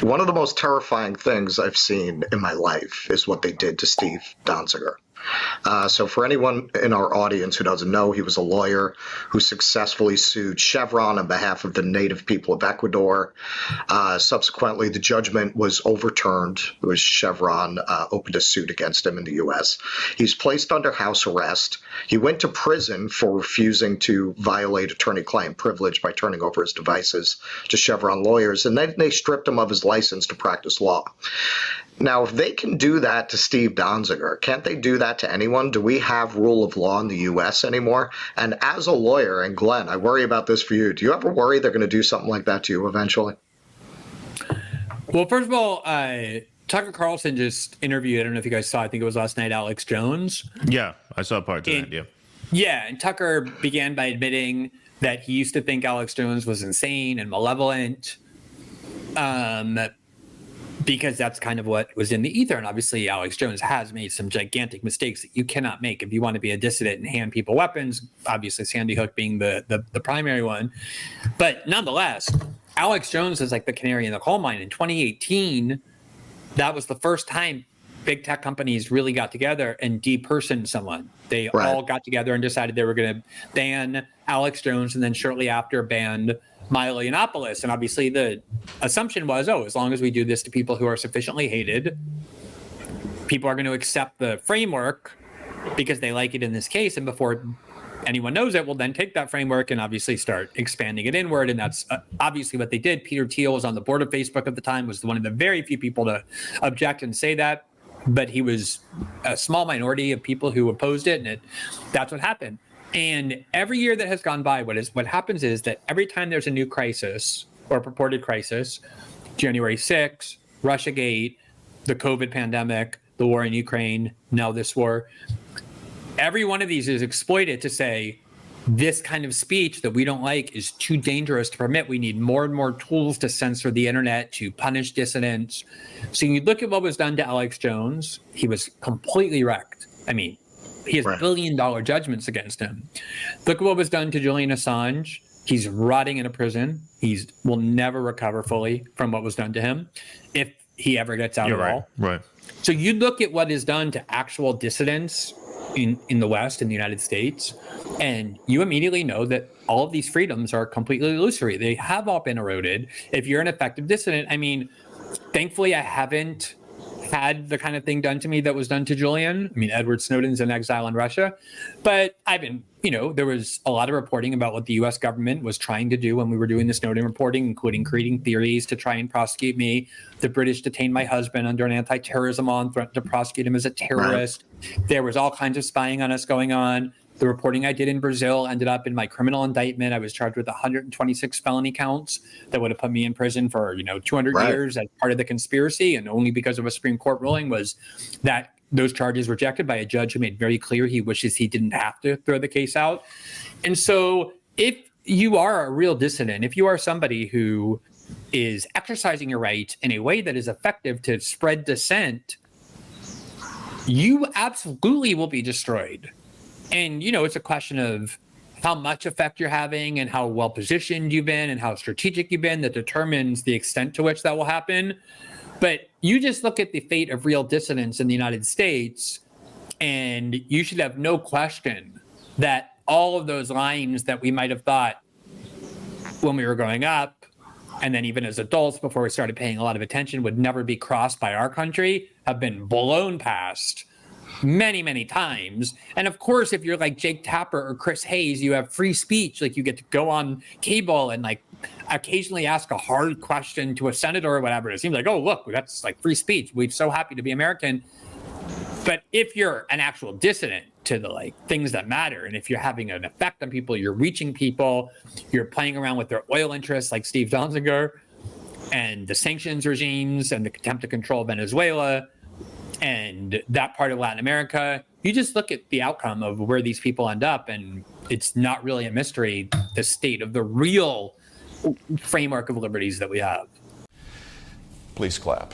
One of the most terrifying things I've seen in my life is what they did to Steve Donziger. So for anyone in our audience who doesn't know, he was a lawyer who successfully sued Chevron on behalf of the native people of Ecuador. Subsequently, the judgment was overturned. It was Chevron opened a suit against him in the U.S. He's placed under house arrest. He went to prison for refusing to violate attorney-client privilege by turning over his devices to Chevron lawyers, and then they stripped him of his license to practice law. Now, if they can do that to Steve Donziger, can't they do that to anyone? Do we have rule of law in the U.S. anymore? And as a lawyer, and Glenn, I worry about this for you. Do you ever worry they're going to do something like that to you eventually? Well, first of all, Tucker Carlson just interviewed, I don't know if you guys saw, I think it was last night, Alex Jones. Yeah, I saw part of that, yeah. Yeah, and Tucker began by admitting that he used to think Alex Jones was insane and malevolent. Because that's kind of what was in the ether. And obviously, Alex Jones has made some gigantic mistakes that you cannot make if you want to be a dissident and hand people weapons, obviously Sandy Hook being the primary one. But nonetheless, Alex Jones is like the canary in the coal mine. In 2018, that was the first time big tech companies really got together and depersoned someone. They all got together and decided they were going to ban Alex Jones, and then shortly after banned Milo Yiannopoulos. And obviously the assumption was, as long as we do this to people who are sufficiently hated, people are going to accept the framework because they like it in this case. And before anyone knows it, we'll then take that framework and obviously start expanding it inward. And that's obviously what they did. Peter Thiel was on the board of Facebook at the time, was one of the very few people to object and say that. But he was a small minority of people who opposed it. And that's what happened. And every year that has gone by, what happens is that every time there's a new crisis or purported crisis, January 6th, Russiagate, the COVID pandemic, the war in Ukraine, now this war, every one of these is exploited to say this kind of speech that we don't like is too dangerous to permit. We need more and more tools to censor the internet, to punish dissidents. So you look at what was done to Alex Jones, he was completely wrecked. I mean, he has billion-dollar judgments against him. Look at what was done to Julian Assange. He's rotting in a prison. He will never recover fully from what was done to him if he ever gets out at all. Right. So you look at what is done to actual dissidents in the West, in the United States, and you immediately know that all of these freedoms are completely illusory. They have all been eroded. If you're an effective dissident, I mean, thankfully I haven't had the kind of thing done to me that was done to Julian. I mean, Edward Snowden's in exile in Russia, but I've been, there was a lot of reporting about what the U.S. government was trying to do when we were doing the Snowden reporting, including creating theories to try and prosecute me. The British detained my husband under an anti-terrorism law and threatened to prosecute him as a terrorist. There was all kinds of spying on us going on. The reporting I did in Brazil ended up in my criminal indictment. I was charged with 126 felony counts that would have put me in prison for, 200 years as part of the conspiracy. And only because of a Supreme Court ruling was that those charges rejected by a judge who made very clear he wishes he didn't have to throw the case out. And so if you are a real dissident, if you are somebody who is exercising your right in a way that is effective to spread dissent, you absolutely will be destroyed. And, it's a question of how much effect you're having and how well positioned you've been and how strategic you've been that determines the extent to which that will happen. But you just look at the fate of real dissidents in the United States, and you should have no question that all of those lines that we might have thought when we were growing up, and then even as adults before we started paying a lot of attention, would never be crossed by our country, have been blown past many, many times. And of course, if you're like Jake Tapper or Chris Hayes, you have free speech. Like, you get to go on cable and like occasionally ask a hard question to a senator or whatever. It seems like, oh, look, that's like free speech. We're so happy to be American. But if you're an actual dissident to the like things that matter, and if you're having an effect on people, you're reaching people, you're playing around with their oil interests like Steve Donziger, and the sanctions regimes and the attempt to control Venezuela and that part of Latin America, you just look at the outcome of where these people end up, and it's not really a mystery, the state of the real framework of liberties that we have. Please clap.